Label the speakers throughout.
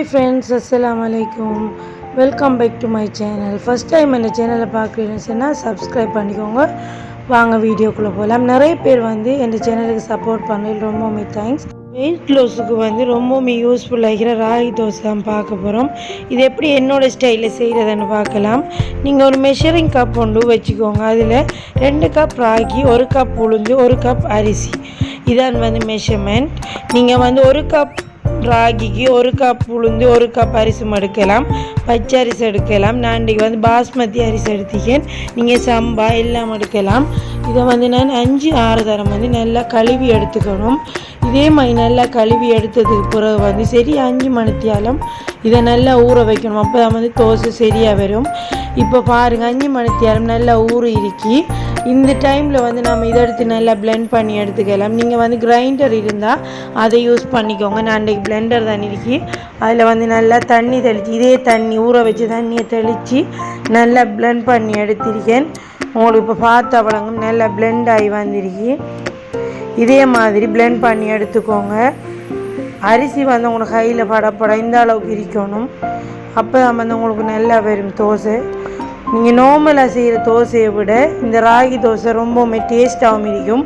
Speaker 1: Hi friends, Assalamu alaikum. Welcome back to my channel. First time இந்த சேனலை பார்க்குறீங்கன்னா subscribe பண்ணிக்கோங்க. வாங்க வீடியோக்குள்ளே போகலாம். நிறைய பேர் இந்த சேனலுக்கு சப்போர்ட் பண்ணி ரொம்பவுமே தேங்க்ஸ். வெயிட் லாஸுக்கு ரொம்பவுமே யூஸ்ஃபுல் ஆகிற ராகி தோசை தான் பார்க்க போகிறோம். இது எப்படி என்னோடய ஸ்டைலில் செய்கிறதுன்னு பார்க்கலாம். நீங்கள் ஒரு மெஷரிங் கப் ஒன்று வச்சுக்கோங்க. அதில் 2 கப் ராகி, 1 கப் உளுந்து, 1 கப் அரிசி. இதான் மெஷர்மெண்ட். நீங்கள் 1 கப் ராகிக்கு 1 கப் உளுந்து, 1 கப் அரிசி எடுக்கலாம். பச்சை அரிசி எடுக்கலாம். நான் இன்றைக்கி பாஸ்மதி அரிசி எடுத்துக்கேன். நீங்கள் சம்பா எல்லாம் எடுக்கலாம். இதை நான் 5-6 தரம் நல்லா கழுவி எடுத்துக்கணும். இதே மாதிரி நல்லா கழுவி எடுத்ததுக்கு பிறகு சரி 5 மணித்தியாலம் இதை நல்லா ஊற வைக்கணும். அப்போ தான் தோசை சரியாக வரும். இப்போ பாருங்கள், 5 மணித்தியாலம் நல்லா ஊற இருக்கி. இந்த டைமில் நம்ம இதை எடுத்து நல்லா பிளெண்ட் பண்ணி எடுத்துக்கலாம். நீங்கள் கிரைண்டர் இருந்தால் அதை யூஸ் பண்ணிக்கோங்க. நான் இன்றைக்கி பிளெண்டர் தான் இருக்கி. அதில் நல்லா தண்ணி தெளித்து, இதே தண்ணி ஊற வச்சு தண்ணியை தெளித்து நல்லா பிளெண்ட் பண்ணி எடுத்திருக்கேன். உங்களுக்கு இப்போ பார்த்த வழங்கும் நல்லா பிளெண்ட் ஆகி வந்திருக்கு. இதே மாதிரி பிளெண்ட் பண்ணி எடுத்துக்கோங்க. அரிசி உங்களுக்கு கையில் படப்பட இந்த அளவுக்கு இருக்கணும். அப்போ தான் உங்களுக்கு நல்லா வரும் தோசை. நீங்கள் நார்மலாக செய்கிற தோசையை விட இந்த ராகி தோசை ரொம்பவுமே டேஸ்ட்டாகவும் இருக்கும்,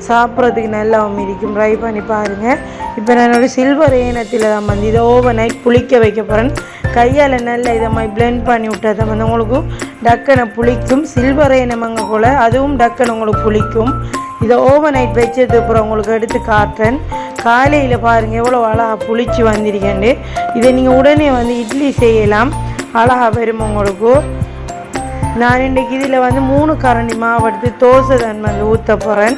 Speaker 1: சாப்பிட்றதுக்கு நல்லாவும் இருக்கும். ட்ரை பண்ணி பாருங்கள். இப்போ நான் ஒரு சில்வர் ஏனத்தில் தான் இதை ஓவர் நைட் புளிக்க வைக்க போகிறேன். கையால் நல்லா இதை மாதிரி பிளெண்ட் பண்ணி விட்டால் தான் உங்களுக்கு டக்கனை புளிக்கும். சில்வர் ஏனமங்க போல் அதுவும் டக்கனை உங்களுக்கு புளிக்கும். இதை ஓவர் நைட் வச்சது அப்புறம் உங்களுக்கு எடுத்து காட்டுறேன். காலையில் பாருங்கள் எவ்வளோ அழகாக புளிச்சு வந்திருக்கேன். இதை நீங்கள் உடனே இட்லி செய்யலாம், அழகாக வரும் உங்களுக்கு. நான் இன்றைக்கி இதில் 3 கரண்டி மாவு எடுத்து தோசை தான் ஊற்ற போகிறேன்.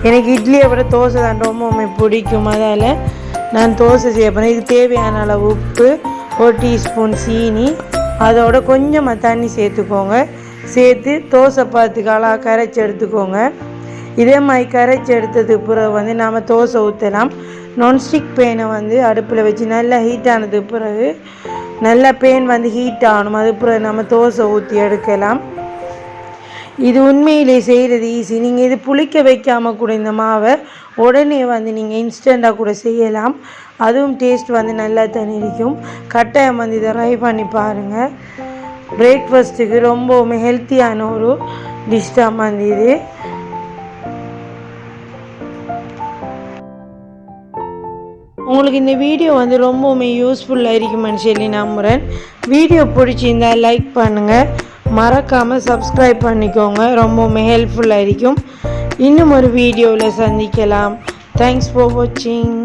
Speaker 1: எனக்கு இட்லியை விட தோசை தான் ரொம்பவுமே பிடிக்கும். அதால் நான் தோசை செய்ய போகிறேன். இதுக்கு தேவையான அளவு உப்பு, 1 டீஸ்பூன் சீனி, அதோட கொஞ்சமாக தண்ணி சேர்த்துக்கோங்க. சேர்த்து தோசை பார்த்துக்கு அழகாக கரைச்சி எடுத்துக்கோங்க. இதே மாதிரி கரைச்சி எடுத்ததுக்கு பிறகு நாம் தோசை ஊற்றலாம். நான்ஸ்டிக் பேனை அடுப்பில் வச்சு நல்லா ஹீட் ஆனதுக்கு பிறகு நல்லா பேன் ஹீட் ஆகணும். அது பிறகு நம்ம தோசை ஊற்றி எடுக்கலாம். இது உண்மையிலே செய்கிறது ஈஸி. நீங்கள் இது புளிக்க வைக்காமல் கூட இந்த மாவை உடனே நீங்கள் இன்ஸ்டண்ட்டாக கூட செய்யலாம். அதுவும் டேஸ்ட் நல்லா தண்ணி இருக்கும். கட்டாயம் இதை ட்ரை பண்ணி பாருங்கள். பிரேக்ஃபாஸ்ட்டுக்கு ரொம்பவுமே ஹெல்த்தியான ஒரு டிஷ் தான் இது. உங்களுக்கு இந்த வீடியோ ரொம்பவுமே யூஸ்ஃபுல்லாக இருக்குமென்னு சொல்லி நம்புகிறேன். வீடியோ பிடிச்சிருந்தால் லைக் பண்ணுங்கள், மறக்காமல் சப்ஸ்கிரைப் பண்ணிக்கோங்க. ரொம்பவுமே ஹெல்ப்ஃபுல்லாக இருக்கும். இன்னும் ஒரு வீடியோவில் சந்திக்கலாம். தேங்க்ஸ் ஃபார் வாட்சிங்.